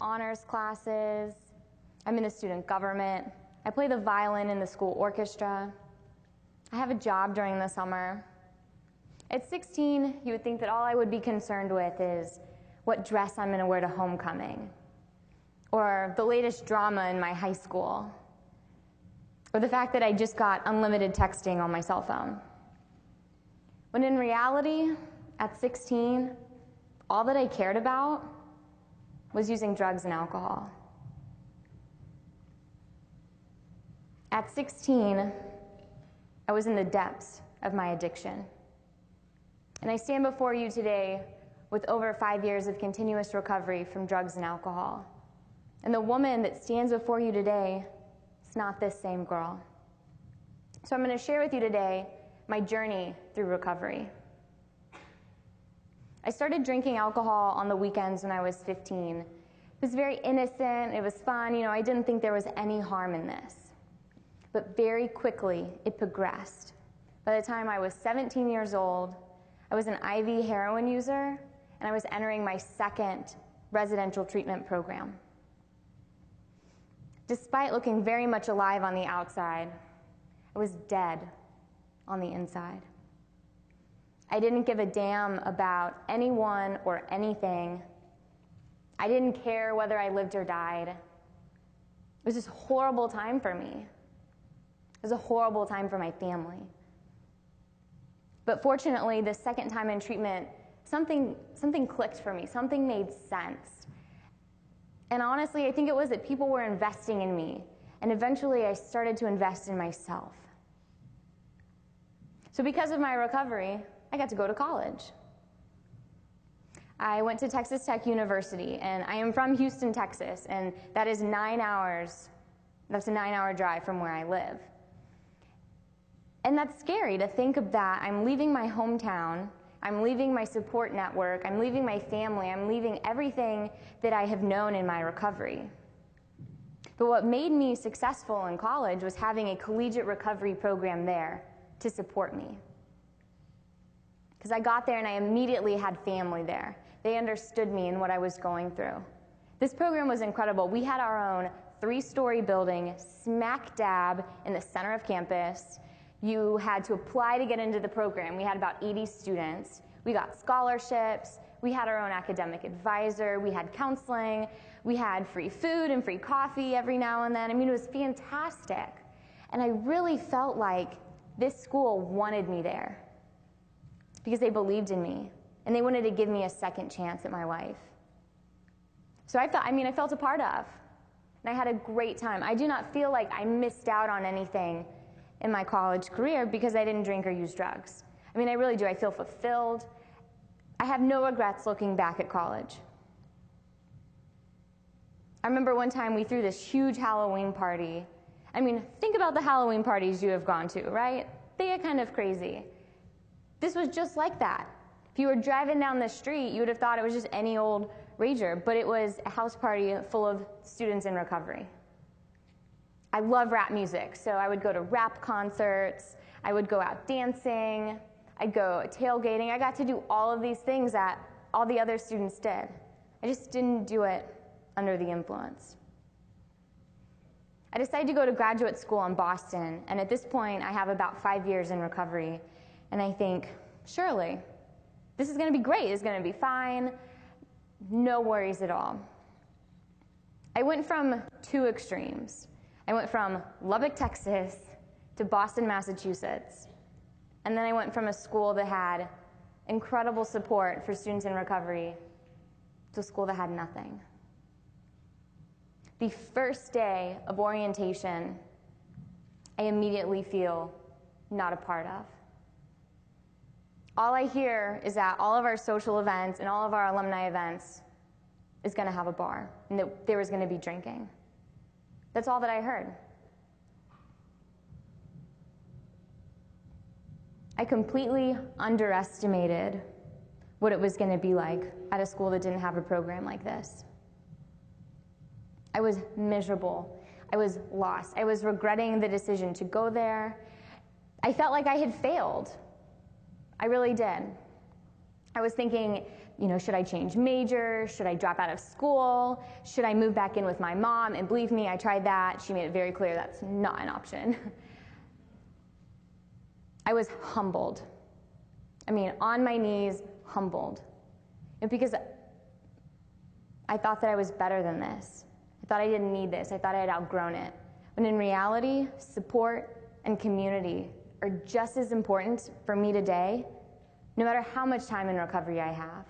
honors classes. I'm in the student government. I play the violin in the school orchestra. I have a job during the summer. At 16, you would think that all I would be concerned with is what dress I'm going to wear to homecoming, or the latest drama in my high school, or the fact that I just got unlimited texting on my cell phone. When in reality, at 16, all that I cared about was using drugs and alcohol. At 16, I was in the depths of my addiction. And I stand before you today with over 5 years of continuous recovery from drugs and alcohol. And the woman that stands before you today is not this same girl. So I'm going to share with you today my journey through recovery. I started drinking alcohol on the weekends when I was 15. It was very innocent, it was fun, I didn't think there was any harm in this. But very quickly, it progressed. By the time I was 17 years old, I was an IV heroin user, and I was entering my second residential treatment program. Despite looking very much alive on the outside, I was dead on the inside. I didn't give a damn about anyone or anything. I didn't care whether I lived or died. It was just a horrible time for me. It was a horrible time for my family. But fortunately, the second time in treatment, something clicked for me. Something made sense. And honestly, I think it was that people were investing in me. And eventually, I started to invest in myself. So because of my recovery, I got to go to college. I went to Texas Tech University, and I am from Houston, Texas, and that is 9 hours. That's a 9-hour drive from where I live. And that's scary to think of that. I'm leaving my hometown, I'm leaving my support network, I'm leaving my family, I'm leaving everything that I have known in my recovery. But what made me successful in college was having a collegiate recovery program there to support me. Because I got there and I immediately had family there. They understood me and what I was going through. This program was incredible. We had our own 3-story building smack dab in the center of campus. You had to apply to get into the program. We had about 80 students. We got scholarships. We had our own academic advisor. We had counseling. We had free food and free coffee every now and then. I mean, it was fantastic. And I really felt like this school wanted me there because they believed in me and they wanted to give me a second chance at my life. So I felt a part of, and I had a great time. I do not feel like I missed out on anything in my college career because I didn't drink or use drugs. I mean, I really do. I feel fulfilled. I have no regrets looking back at college. I remember one time we threw this huge Halloween party. I mean, think about the Halloween parties you have gone to, right? They get kind of crazy. This was just like that. If you were driving down the street, you would have thought it was just any old rager, but it was a house party full of students in recovery. I love rap music, so I would go to rap concerts, I would go out dancing, I'd go tailgating. I got to do all of these things that all the other students did. I just didn't do it under the influence. I decided to go to graduate school in Boston, and at this point I have about 5 years in recovery, and I think, surely, this is going to be great, it's going to be fine, no worries at all. I went from 2 extremes. I went from Lubbock, Texas, to Boston, Massachusetts. And then I went from a school that had incredible support for students in recovery to a school that had nothing. The first day of orientation, I immediately feel not a part of. All I hear is that all of our social events and all of our alumni events is going to have a bar, and that there was going to be drinking. That's all that I heard. I completely underestimated what it was going to be like at a school that didn't have a program like this. I was miserable. I was lost. I was regretting the decision to go there. I felt like I had failed. I really did. I was thinking should I change majors? Should I drop out of school? Should I move back in with my mom? And believe me, I tried that. She made it very clear that's not an option. I was humbled. On my knees, humbled. And because I thought that I was better than this. I thought I didn't need this. I thought I had outgrown it. When in reality, support and community are just as important for me today, no matter how much time in recovery I have.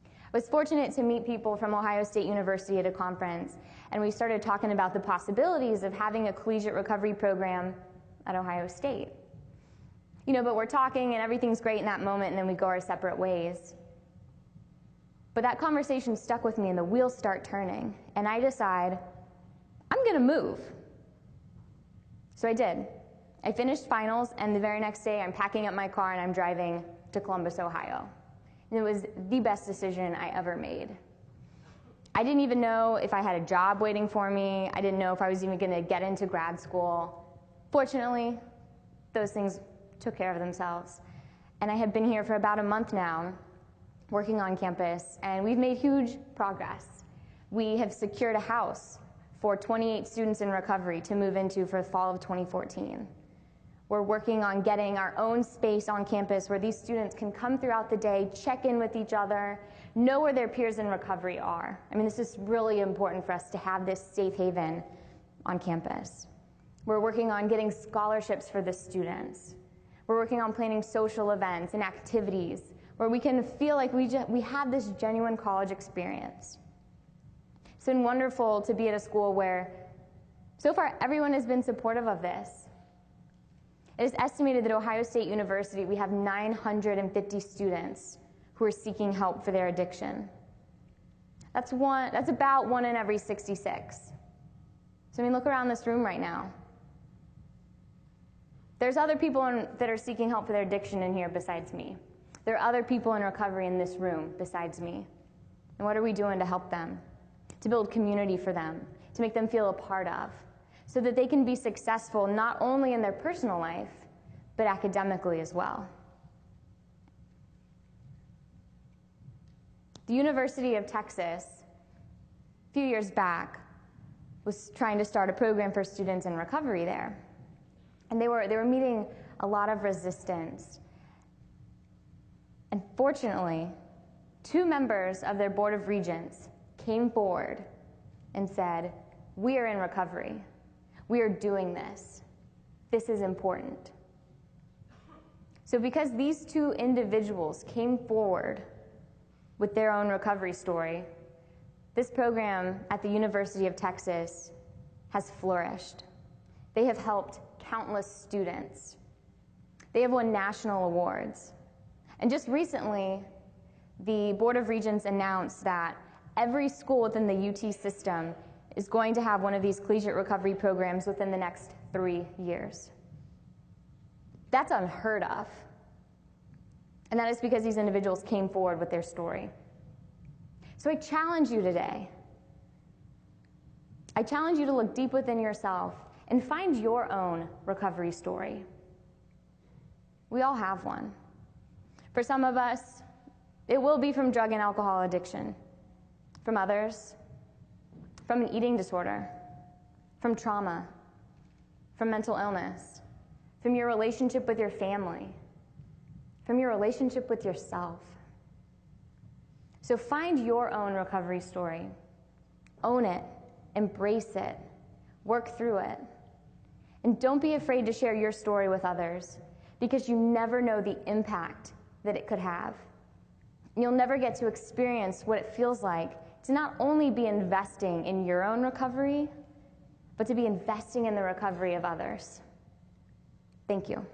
I was fortunate to meet people from Ohio State University at a conference, and we started talking about the possibilities of having a collegiate recovery program at Ohio State. But we're talking and everything's great in that moment, and then we go our separate ways. But that conversation stuck with me and the wheels start turning, and I decide, I'm gonna move. So I did. I finished finals, and the very next day I'm packing up my car and I'm driving to Columbus, Ohio. And it was the best decision I ever made. I didn't even know if I had a job waiting for me. I didn't know if I was even gonna get into grad school. Fortunately, those things took care of themselves. And I have been here for about a month now, working on campus, and we've made huge progress. We have secured a house for 28 students in recovery to move into for the fall of 2014. We're working on getting our own space on campus where these students can come throughout the day, check in with each other, know where their peers in recovery are. This is really important for us to have this safe haven on campus. We're working on getting scholarships for the students. We're working on planning social events and activities where we can feel like we have this genuine college experience. It's been wonderful to be at a school where, so far, everyone has been supportive of this. It is estimated that at Ohio State University, we have 950 students who are seeking help for their addiction. That's about 1 in every 66. So look around this room right now. There's other people that are seeking help for their addiction in here besides me. There are other people in recovery in this room besides me. And what are we doing to help them? To build community for them, to make them feel a part of, so that they can be successful not only in their personal life, but academically as well. The University of Texas, a few years back, was trying to start a program for students in recovery there. And they were meeting a lot of resistance. And fortunately, 2 members of their Board of Regents came forward and said, we are in recovery. We are doing this. This is important. So because these 2 individuals came forward with their own recovery story, this program at the University of Texas has flourished. They have helped countless students. They have won national awards. And just recently, the Board of Regents announced that every school within the UT system is going to have one of these collegiate recovery programs within the next 3 years. That's unheard of. And that is because these individuals came forward with their story. So I challenge you today. I challenge you to look deep within yourself and find your own recovery story. We all have one. For some of us, it will be from drug and alcohol addiction. From others, from an eating disorder, from trauma, from mental illness, from your relationship with your family, from your relationship with yourself. So find your own recovery story. Own it, embrace it, work through it. And don't be afraid to share your story with others, because you never know the impact that it could have. You'll never get to experience what it feels like to not only be investing in your own recovery, but to be investing in the recovery of others. Thank you.